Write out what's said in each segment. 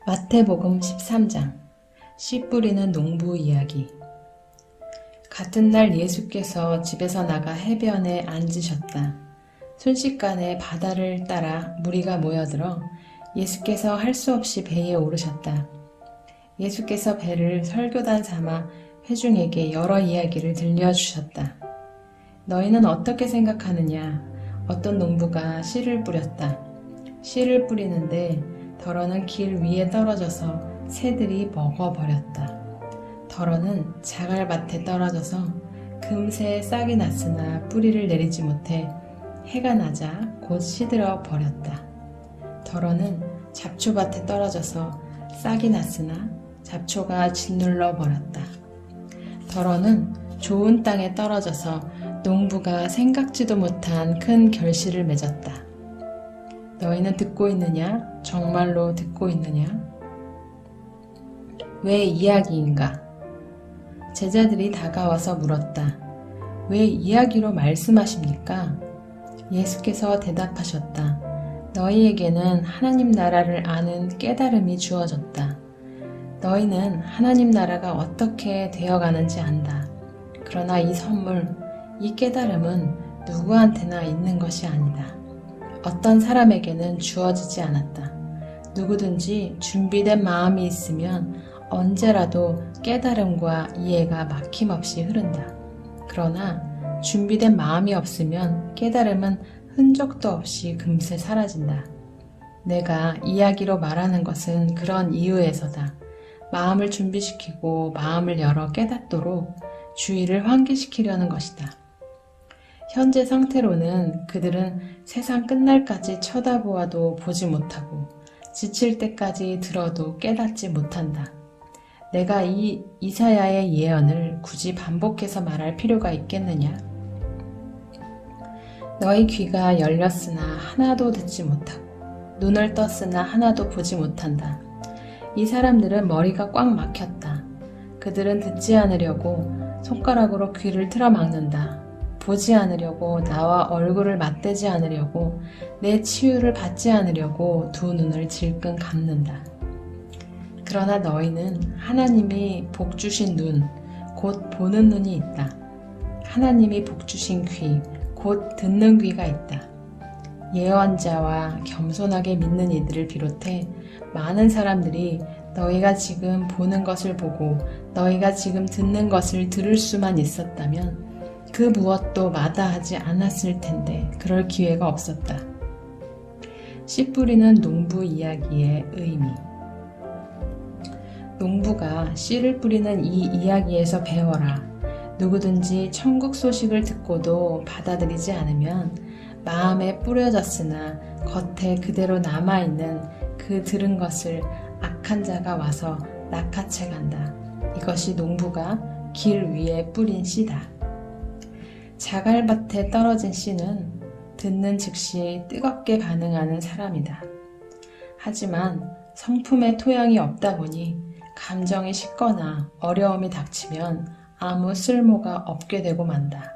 마태복음 13장 씨 뿌리는 농부 이야기. 같은 날 예수께서 집에서 나가 해변에 앉으셨다. 순식간에 바다를 따라 무리가 모여들어 예수께서 할 수 없이 배에 오르셨다. 예수께서 배를 설교단 삼아 회중에게 여러 이야기를 들려주셨다. 너희는 어떻게 생각하느냐? 어떤 농부가 씨를 뿌렸다. 씨를 뿌리는데 덜어는 길 위에 떨어져서 새들이 먹어버렸다. 덜어는 자갈밭에 떨어져서 금세 싹이 났으나 뿌리를 내리지 못해 해가 나자 곧 시들어 버렸다. 덜어는 잡초밭에 떨어져서 싹이 났으나 잡초가 짓눌러 버렸다. 덜어는 좋은 땅에 떨어져서 농부가 생각지도 못한 큰 결실을 맺었다. 너희는 듣고 있느냐? 정말로 듣고 있느냐? 왜 이야기인가? 제자들이 다가와서 물었다. 왜 이야기로 말씀하십니까? 예수께서 대답하셨다. 너희에게는 하나님 나라를 아는 깨달음이 주어졌다. 너희는 하나님 나라가 어떻게 되어가는지 안다. 그러나 이 선물, 이 깨달음은 누구한테나 있는 것이 아니다. 어떤 사람에게는 주어지지 않았다. 누구든지 준비된 마음이 있으면 언제라도 깨달음과 이해가 막힘없이 흐른다. 그러나 준비된 마음이 없으면 깨달음은 흔적도 없이 금세 사라진다. 내가 이야기로 말하는 것은 그런 이유에서다. 마음을 준비시키고 마음을 열어 깨닫도록 주의를 환기시키려는 것이다. 현재 상태로는 그들은 세상 끝날까지 쳐다보아도 보지 못하고 지칠 때까지 들어도 깨닫지 못한다. 내가 이 이사야의 예언을 굳이 반복해서 말할 필요가 있겠느냐? 너희 귀가 열렸으나 하나도 듣지 못하고 눈을 떴으나 하나도 보지 못한다. 이 사람들은 머리가 꽉 막혔다. 그들은 듣지 않으려고 손가락으로 귀를 틀어막는다. 보지 않으려고 나와 얼굴을 맞대지 않으려고 내 치유를 받지 않으려고 두 눈을 질끈 감는다. 그러나 너희는 하나님이 복 주신 눈, 곧 보는 눈이 있다. 하나님이 복 주신 귀, 곧 듣는 귀가 있다. 예언자와 겸손하게 믿는 이들을 비롯해 많은 사람들이 너희가 지금 보는 것을 보고 너희가 지금 듣는 것을 들을 수만 있었다면 그 무엇도 마다하지 않았을 텐데 그럴 기회가 없었다. 씨 뿌리는 농부 이야기의 의미. 농부가 씨를 뿌리는 이 이야기에서 배워라. 누구든지 천국 소식을 듣고도 받아들이지 않으면 마음에 뿌려졌으나 겉에 그대로 남아있는 그 들은 것을 악한 자가 와서 낚아채 간다. 이것이 농부가 길 위에 뿌린 씨다. 자갈밭에 떨어진 씨는 듣는 즉시 뜨겁게 반응하는 사람이다. 하지만 성품의 토양이 없다 보니 감정이 식거나 어려움이 닥치면 아무 쓸모가 없게 되고 만다.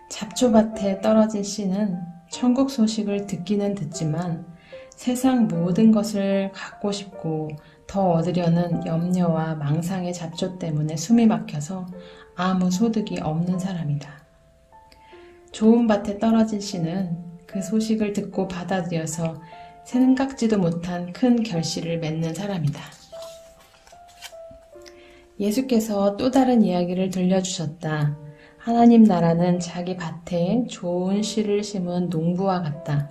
잡초밭에 떨어진 씨는 천국 소식을 듣기는 듣지만 세상 모든 것을 갖고 싶고 더 얻으려는 염려와 망상의 잡초 때문에 숨이 막혀서 아무 소득이 없는 사람이다. 좋은 밭에 떨어진 씨는 그 소식을 듣고 받아들여서 생각지도 못한 큰 결실을 맺는 사람이다. 예수께서 또 다른 이야기를 들려주셨다. 하나님 나라는 자기 밭에 좋은 씨를 심은 농부와 같다.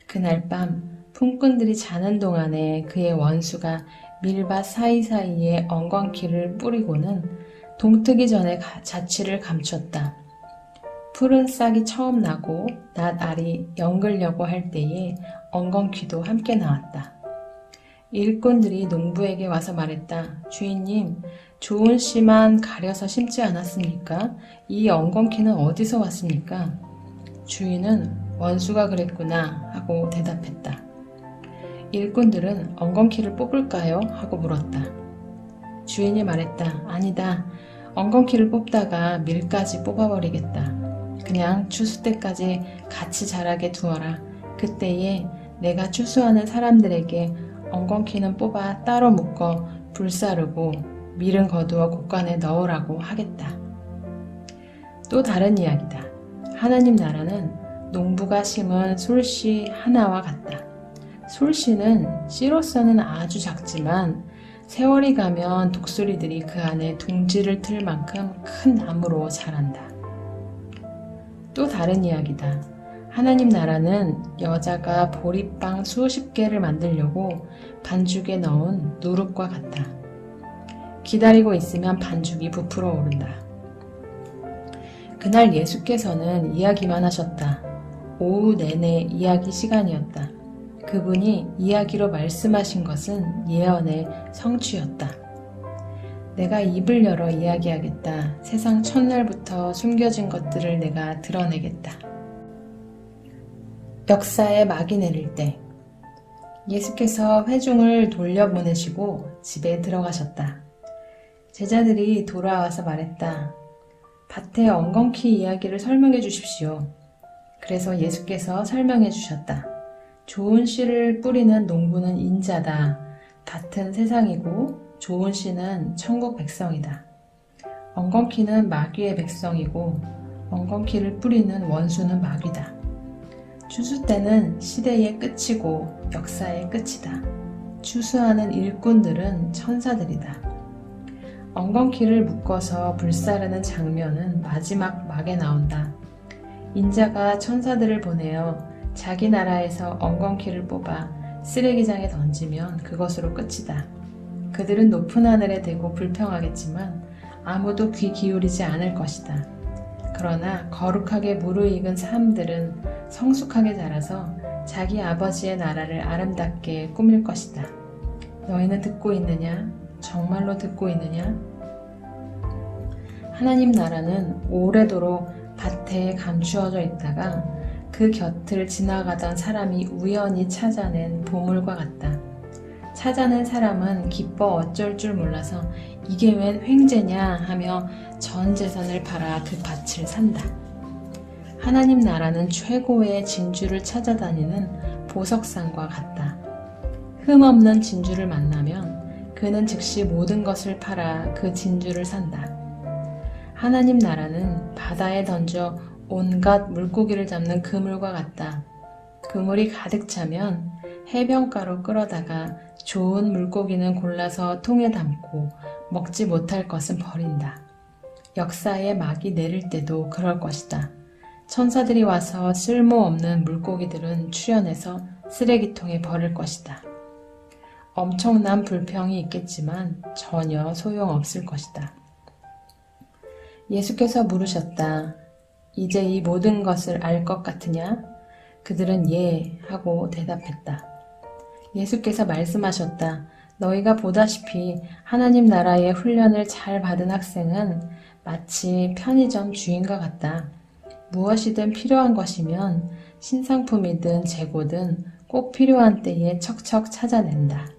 그날 밤 품꾼들이 자는 동안에 그의 원수가 밀밭 사이사이에 엉겅퀴를 뿌리고는 동트기 전에 자취를 감췄다. 푸른 싹이 처음 나고 낮 알이 연글려고 할 때에 엉겅퀴도 함께 나왔다. 일꾼들이 농부에게 와서 말했다. 주인님, 좋은 씨만 가려서 심지 않았습니까? 이 엉겅퀴는 어디서 왔습니까? 주인은 원수가 그랬구나 하고 대답했다. 일꾼들은 엉겅퀴를 뽑을까요? 하고 물었다. 주인이 말했다. 아니다. 엉겅퀴를 뽑다가 밀까지 뽑아버리겠다. 그냥 추수 때까지 같이 자라게 두어라. 그때에 내가 추수하는 사람들에게 엉겅퀴는 뽑아 따로 묶어 불사르고 밀은 거두어 곡간에 넣으라고 하겠다. 또 다른 이야기다. 하나님 나라는 농부가 심은 솔씨 하나와 같다. 솔씨는 씨로서는 아주 작지만 세월이 가면 독수리들이 그 안에 둥지를 틀 만큼 큰 나무로 자란다. 또 다른 이야기다. 하나님 나라는 여자가 보리빵 수십 개를 만들려고 반죽에 넣은 누룩과 같다. 기다리고 있으면 반죽이 부풀어 오른다. 그날 예수께서는 이야기만 하셨다. 오후 내내 이야기 시간이었다. 그분이 이야기로 말씀하신 것은 예언의 성취였다. 내가 입을 열어 이야기하겠다. 세상 첫날부터 숨겨진 것들을 내가 드러내겠다. 역사에 막이 내릴 때 예수께서 회중을 돌려보내시고 집에 들어가셨다. 제자들이 돌아와서 말했다. 밭의 엉겅퀴 이야기를 설명해 주십시오. 그래서 예수께서 설명해 주셨다. 좋은 씨를 뿌리는 농부는 인자다. 밭은 세상이고 좋은 씨는 천국 백성이다. 엉겅퀴는 마귀의 백성이고 엉겅퀴를 뿌리는 원수는 마귀다. 추수 때는 시대의 끝이고 역사의 끝이다. 추수하는 일꾼들은 천사들이다. 엉겅퀴를 묶어서 불사르는 장면은 마지막 막에 나온다. 인자가 천사들을 보내어 자기 나라에서 엉겅퀴를 뽑아 쓰레기장에 던지면 그것으로 끝이다. 그들은 높은 하늘에 대고 불평하겠지만 아무도 귀 기울이지 않을 것이다. 그러나 거룩하게 무르익은 사람들은 성숙하게 자라서 자기 아버지의 나라를 아름답게 꾸밀 것이다. 너희는 듣고 있느냐? 정말로 듣고 있느냐? 하나님 나라는 오래도록 밭에 감추어져 있다가 그 곁을 지나가던 사람이 우연히 찾아낸 보물과 같다. 찾아낸 사람은 기뻐 어쩔 줄 몰라서 이게 웬 횡재냐 하며 전 재산을 팔아 그 밭을 산다. 하나님 나라는 최고의 진주를 찾아다니는 보석상과 같다. 흠없는 진주를 만나면 그는 즉시 모든 것을 팔아 그 진주를 산다. 하나님 나라는 바다에 던져 온갖 물고기를 잡는 그물과 같다. 그물이 가득 차면 해변가로 끌어다가 좋은 물고기는 골라서 통에 담고 먹지 못할 것은 버린다. 역사에 막이 내릴 때도 그럴 것이다. 천사들이 와서 쓸모없는 물고기들은 추려내서 쓰레기통에 버릴 것이다. 엄청난 불평이 있겠지만 전혀 소용없을 것이다. 예수께서 물으셨다. 이제 이 모든 것을 알 것 같으냐? 그들은 예 하고 대답했다. 예수께서 말씀하셨다. 너희가 보다시피 하나님 나라의 훈련을 잘 받은 학생은 마치 편의점 주인과 같다. 무엇이든 필요한 것이면 신상품이든 재고든 꼭 필요한 때에 척척 찾아낸다.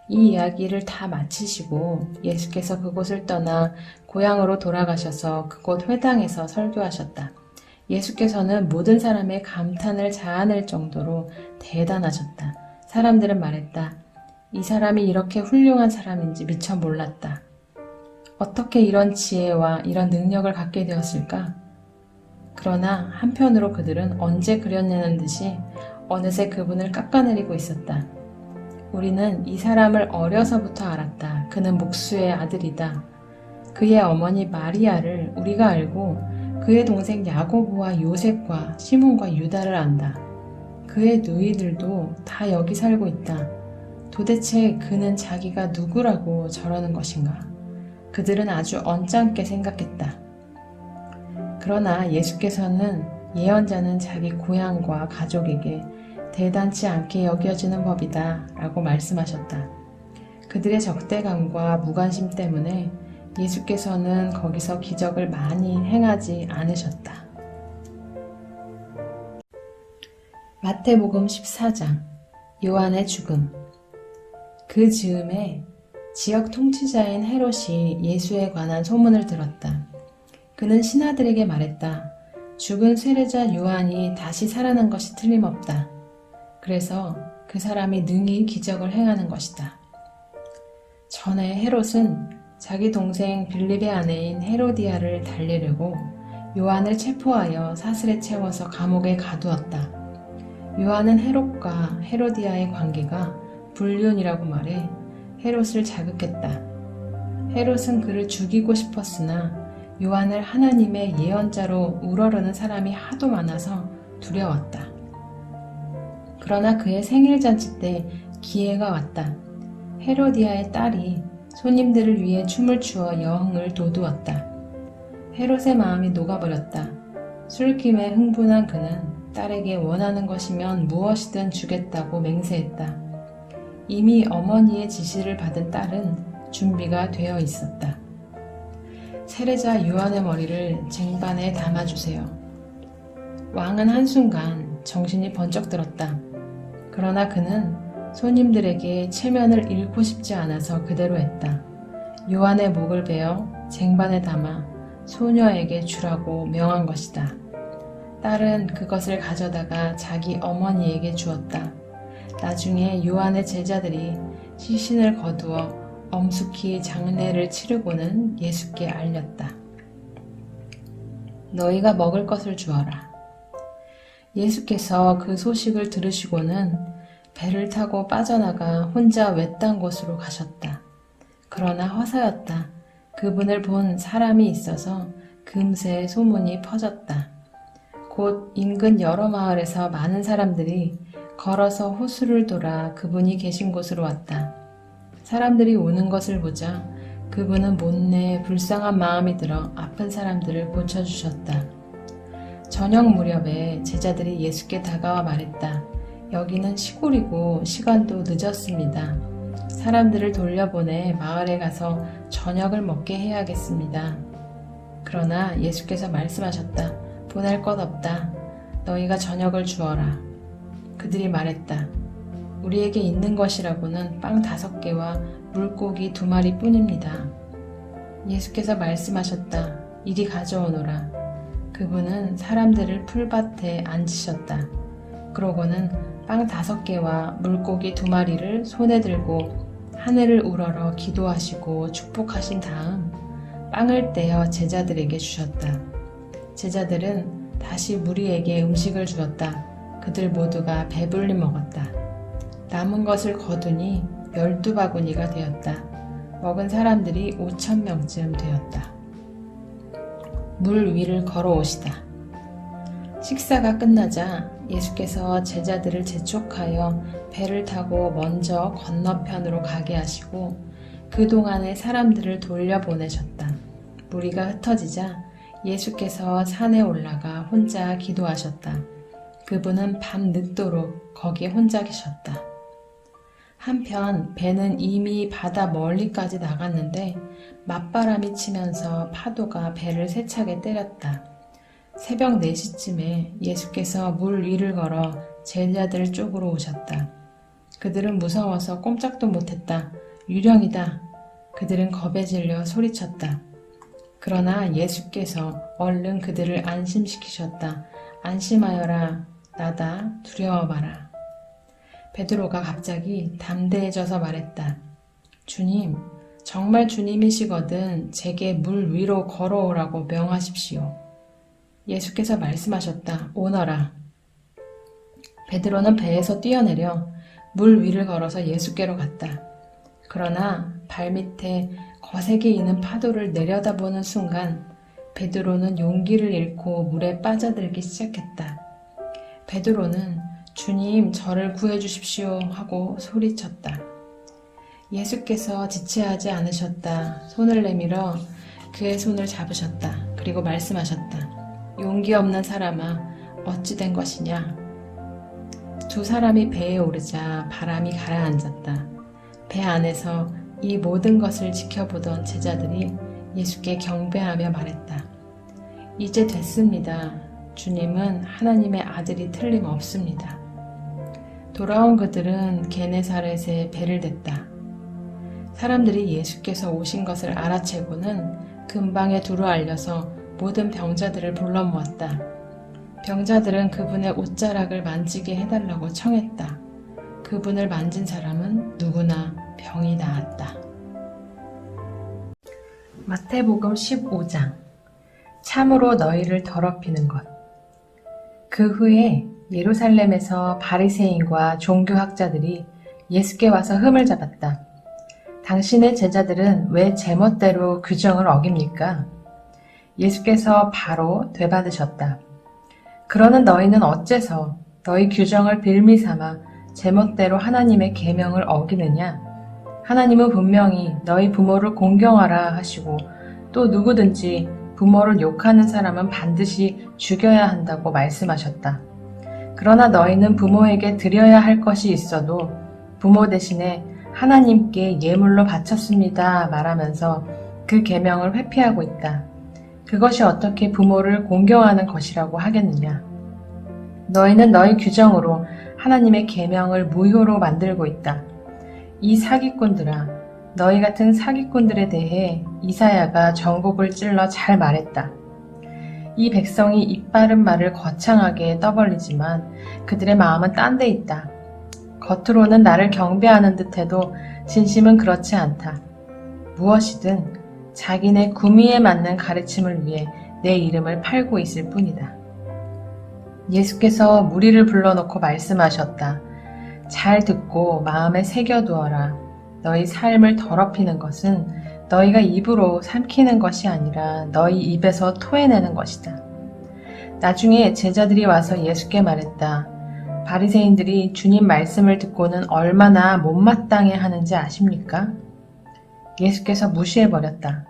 이 이야기를 다 마치시고 예수께서 그곳을 떠나 고향으로 돌아가셔서 그곳 회당에서 설교하셨다. 예수께서는 모든 사람의 감탄을 자아낼 정도로 대단하셨다. 사람들은 말했다. 이 사람이 이렇게 훌륭한 사람인지 미처 몰랐다. 어떻게 이런 지혜와 이런 능력을 갖게 되었을까? 그러나 한편으로 그들은 언제 그렸냐는 듯이 어느새 그분을 깎아내리고 있었다. 우리는 이 사람을 어려서부터 알았다. 그는 목수의 아들이다. 그의 어머니 마리아를 우리가 알고 그의 동생 야고보와 요셉과 시몬과 유다를 안다. 그의 누이들도 다 여기 살고 있다. 도대체 그는 자기가 누구라고 저러는 것인가? 그들은 아주 언짢게 생각했다. 그러나 예수께서는 예언자는 자기 고향과 가족에게 대단치 않게 여겨지는 법이다 라고 말씀하셨다. 그들의 적대감과 무관심 때문에 예수께서는 거기서 기적을 많이 행하지 않으셨다. 마태복음 14장 요한의 죽음. 그 즈음에 지역 통치자인 헤롯이 예수에 관한 소문을 들었다. 그는 신하들에게 말했다. 죽은 세례자 요한이 다시 살아난 것이 틀림없다. 그래서 그 사람이 능히 기적을 행하는 것이다. 전에 헤롯은 자기 동생 빌립의 아내인 헤로디아를 달래려고 요한을 체포하여 사슬에 채워서 감옥에 가두었다. 요한은 헤롯과 헤로디아의 관계가 불륜이라고 말해 헤롯을 자극했다. 헤롯은 그를 죽이고 싶었으나 요한을 하나님의 예언자로 우러르는 사람이 하도 많아서 두려웠다. 그러나 그의 생일잔치 때 기회가 왔다. 헤로디아의 딸이 손님들을 위해 춤을 추어 여흥을 돋우었다. 헤롯의 마음이 녹아버렸다. 술김에 흥분한 그는 딸에게 원하는 것이면 무엇이든 주겠다고 맹세했다. 이미 어머니의 지시를 받은 딸은 준비가 되어 있었다. 세례자 요한의 머리를 쟁반에 담아주세요. 왕은 한순간 정신이 번쩍 들었다. 그러나 그는 손님들에게 체면을 잃고 싶지 않아서 그대로 했다. 요한의 목을 베어 쟁반에 담아 소녀에게 주라고 명한 것이다. 딸은 그것을 가져다가 자기 어머니에게 주었다. 나중에 요한의 제자들이 시신을 거두어 엄숙히 장례를 치르고는 예수께 알렸다. 너희가 먹을 것을 주어라. 예수께서 그 소식을 들으시고는 배를 타고 빠져나가 혼자 외딴 곳으로 가셨다. 그러나 허사였다. 그분을 본 사람이 있어서 금세 소문이 퍼졌다. 곧 인근 여러 마을에서 많은 사람들이 걸어서 호수를 돌아 그분이 계신 곳으로 왔다. 사람들이 오는 것을 보자 그분은 못내 불쌍한 마음이 들어 아픈 사람들을 고쳐주셨다. 저녁 무렵에 제자들이 예수께 다가와 말했다. 여기는 시골이고 시간도 늦었습니다. 사람들을 돌려보내 마을에 가서 저녁을 먹게 해야겠습니다. 그러나 예수께서 말씀하셨다. 보낼 것 없다. 너희가 저녁을 주어라. 그들이 말했다. 우리에게 있는 것이라고는 빵 5개와 물고기 2마리 뿐입니다. 예수께서 말씀하셨다. 이리 가져오너라. 그분은 사람들을 풀밭에 앉히셨다. 그러고는 빵 5개와 물고기 2마리를 손에 들고 하늘을 우러러 기도하시고 축복하신 다음 빵을 떼어 제자들에게 주셨다. 제자들은 다시 무리에게 음식을 주었다. 그들 모두가 배불리 먹었다. 남은 것을 거두니 12바구니가 되었다. 먹은 사람들이 5,000명쯤 되었다. 물 위를 걸어오시다. 식사가 끝나자 예수께서 제자들을 재촉하여 배를 타고 먼저 건너편으로 가게 하시고 그동안의 사람들을 돌려보내셨다. 무리가 흩어지자 예수께서 산에 올라가 혼자 기도하셨다. 그분은 밤 늦도록 거기에 혼자 계셨다. 한편 배는 이미 바다 멀리까지 나갔는데 맞바람이 치면서 파도가 배를 세차게 때렸다. 새벽 4시쯤에 예수께서 물 위를 걸어 제자들 쪽으로 오셨다. 그들은 무서워서 꼼짝도 못했다. 유령이다. 그들은 겁에 질려 소리쳤다. 그러나 예수께서 얼른 그들을 안심시키셨다. 안심하여라. 나다. 두려워 마라. 베드로가 갑자기 담대해져서 말했다. 주님, 정말 주님이시거든 제게 물 위로 걸어오라고 명하십시오. 예수께서 말씀하셨다. 오너라. 베드로는 배에서 뛰어내려 물 위를 걸어서 예수께로 갔다. 그러나 발밑에 거세게 이는 파도를 내려다보는 순간 베드로는 용기를 잃고 물에 빠져들기 시작했다. 베드로는 주님 저를 구해주십시오 하고 소리쳤다. 예수께서 지체하지 않으셨다. 손을 내밀어 그의 손을 잡으셨다. 그리고 말씀하셨다. 용기 없는 사람아 어찌 된 것이냐. 2 사람이 배에 오르자 바람이 가라앉았다. 배 안에서 이 모든 것을 지켜보던 제자들이 예수께 경배하며 말했다. 이제 됐습니다. 주님은 하나님의 아들이 틀림없습니다. 돌아온 그들은 게네사렛에 배를 댔다. 사람들이 예수께서 오신 것을 알아채고는 근방에 두루 알려서 모든 병자들을 불러 모았다. 병자들은 그분의 옷자락을 만지게 해달라고 청했다. 그분을 만진 사람은 누구나 병이 나았다. 마태복음 15장. 참으로 너희를 더럽히는 것. 그 후에 예루살렘에서 바리새인과 종교학자들이 예수께 와서 흠을 잡았다. 당신의 제자들은 왜 제멋대로 규정을 어깁니까? 예수께서 바로 되받으셨다. 그러는 너희는 어째서 너희 규정을 빌미 삼아 제멋대로 하나님의 계명을 어기느냐? 하나님은 분명히 너희 부모를 공경하라 하시고 또 누구든지 부모를 욕하는 사람은 반드시 죽여야 한다고 말씀하셨다. 그러나 너희는 부모에게 드려야 할 것이 있어도 부모 대신에 하나님께 예물로 바쳤습니다 말하면서 그 계명을 회피하고 있다. 그것이 어떻게 부모를 공경하는 것이라고 하겠느냐? 너희는 너희 규정으로 하나님의 계명을 무효로 만들고 있다. 이 사기꾼들아, 너희 같은 사기꾼들에 대해 이사야가 전곡을 찔러 잘 말했다. 이 백성이 입 바른 말을 거창하게 떠벌리지만 그들의 마음은 딴 데 있다. 겉으로는 나를 경배하는 듯해도 진심은 그렇지 않다. 무엇이든 자기네 구미에 맞는 가르침을 위해 내 이름을 팔고 있을 뿐이다. 예수께서 무리를 불러놓고 말씀하셨다. 잘 듣고 마음에 새겨두어라. 너희 삶을 더럽히는 것은 너희가 입으로 삼키는 것이 아니라 너희 입에서 토해내는 것이다. 나중에 제자들이 와서 예수께 말했다. 바리새인들이 주님 말씀을 듣고는 얼마나 못마땅해 하는지 아십니까? 예수께서 무시해버렸다.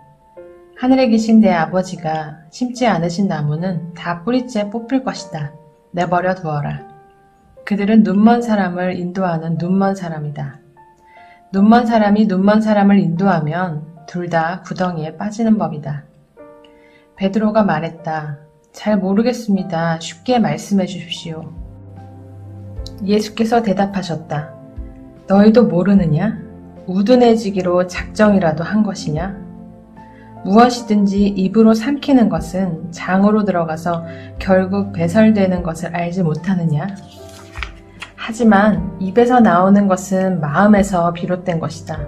하늘에 계신 내 아버지가 심지 않으신 나무는 다 뿌리째 뽑힐 것이다. 내버려 두어라. 그들은 눈먼 사람을 인도하는 눈먼 사람이다. 눈먼 사람이 눈먼 사람을 인도하면 둘 다 구덩이에 빠지는 법이다. 베드로가 말했다. 잘 모르겠습니다. 쉽게 말씀해 주십시오. 예수께서 대답하셨다. 너희도 모르느냐? 우둔해지기로 작정이라도 한 것이냐? 무엇이든지 입으로 삼키는 것은 장으로 들어가서 결국 배설되는 것을 알지 못하느냐? 하지만 입에서 나오는 것은 마음에서 비롯된 것이다.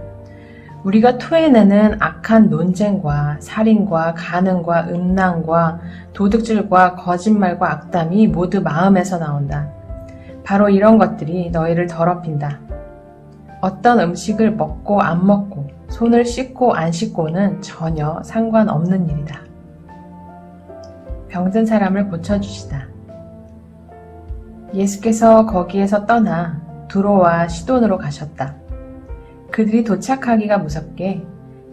우리가 토해내는 악한 논쟁과 살인과 간음과 음란과 도둑질과 거짓말과 악담이 모두 마음에서 나온다. 바로 이런 것들이 너희를 더럽힌다. 어떤 음식을 먹고 안 먹고 손을 씻고 안 씻고는 전혀 상관없는 일이다. 병든 사람을 고쳐주시다. 예수께서 거기에서 떠나 두로와 시돈으로 가셨다. 그들이 도착하기가 무섭게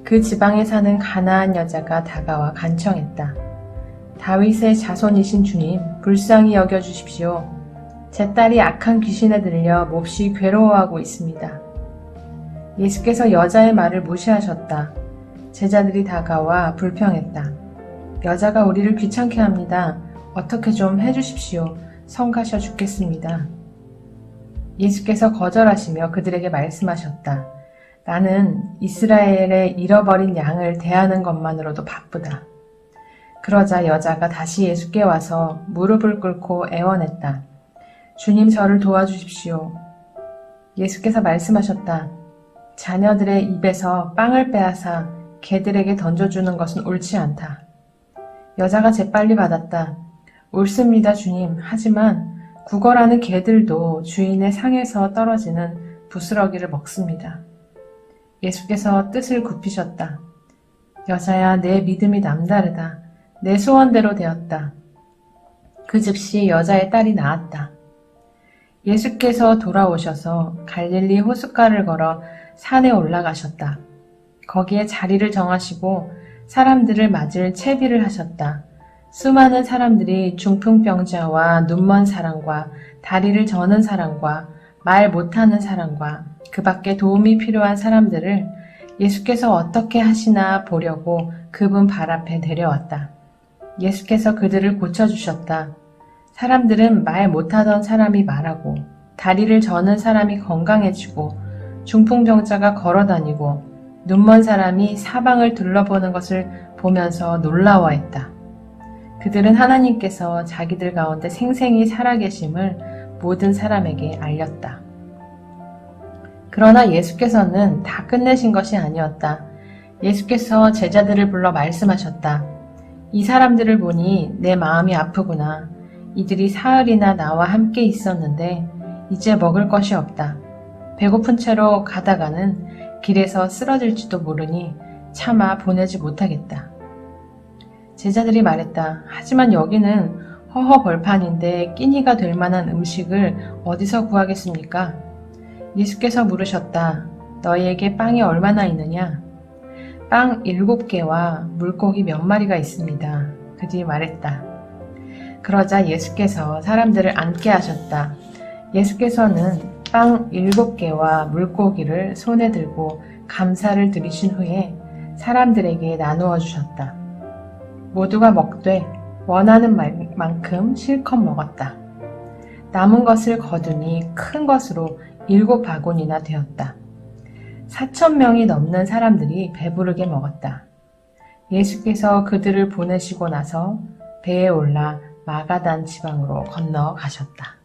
그 지방에 사는 가나안 여자가 다가와 간청했다. 다윗의 자손이신 주님, 불쌍히 여겨주십시오. 제 딸이 악한 귀신에 들려 몹시 괴로워하고 있습니다. 예수께서 여자의 말을 무시하셨다. 제자들이 다가와 불평했다. 여자가 우리를 귀찮게 합니다. 어떻게 좀 해주십시오. 성가셔 죽겠습니다. 예수께서 거절하시며 그들에게 말씀하셨다. 나는 이스라엘의 잃어버린 양을 대하는 것만으로도 바쁘다. 그러자 여자가 다시 예수께 와서 무릎을 꿇고 애원했다. 주님, 저를 도와주십시오. 예수께서 말씀하셨다. 자녀들의 입에서 빵을 빼앗아 개들에게 던져주는 것은 옳지 않다. 여자가 재빨리 받았다. 옳습니다, 주님. 하지만 구걸하는 개들도 주인의 상에서 떨어지는 부스러기를 먹습니다. 예수께서 뜻을 굽히셨다. 여자야, 내 믿음이 남다르다. 내 소원대로 되었다. 그 즉시 여자의 딸이 나았다. 예수께서 돌아오셔서 갈릴리 호숫가를 걸어 산에 올라가셨다. 거기에 자리를 정하시고 사람들을 맞을 채비를 하셨다. 수많은 사람들이 중풍병자와 눈먼 사람과 다리를 저는 사람과 말 못하는 사람과 그 밖에 도움이 필요한 사람들을 예수께서 어떻게 하시나 보려고 그분 발 앞에 내려왔다. 예수께서 그들을 고쳐주셨다. 사람들은 말 못하던 사람이 말하고 다리를 저는 사람이 건강해지고 중풍병자가 걸어다니고 눈먼 사람이 사방을 둘러보는 것을 보면서 놀라워했다. 그들은 하나님께서 자기들 가운데 생생히 살아계심을 모든 사람에게 알렸다. 그러나 예수께서는 다 끝내신 것이 아니었다. 예수께서 제자들을 불러 말씀하셨다. 이 사람들을 보니 내 마음이 아프구나. 이들이 사흘이나 나와 함께 있었는데 이제 먹을 것이 없다. 배고픈 채로 가다가는 길에서 쓰러질지도 모르니 차마 보내지 못하겠다. 제자들이 말했다. 하지만 여기는 허허벌판인데 끼니가 될 만한 음식을 어디서 구하겠습니까? 예수께서 물으셨다. 너희에게 빵이 얼마나 있느냐? 빵 7개와 물고기 몇 마리가 있습니다. 그들이 말했다. 그러자 예수께서 사람들을 앉게 하셨다. 예수께서는 빵 7개와 물고기를 손에 들고 감사를 드리신 후에 사람들에게 나누어 주셨다. 모두가 먹되 원하는 만큼 실컷 먹었다. 남은 것을 거두니 큰 것으로 7바구니나 되었다. 4,000명이 넘는 사람들이 배부르게 먹었다. 예수께서 그들을 보내시고 나서 배에 올라 마가단 지방으로 건너가셨다.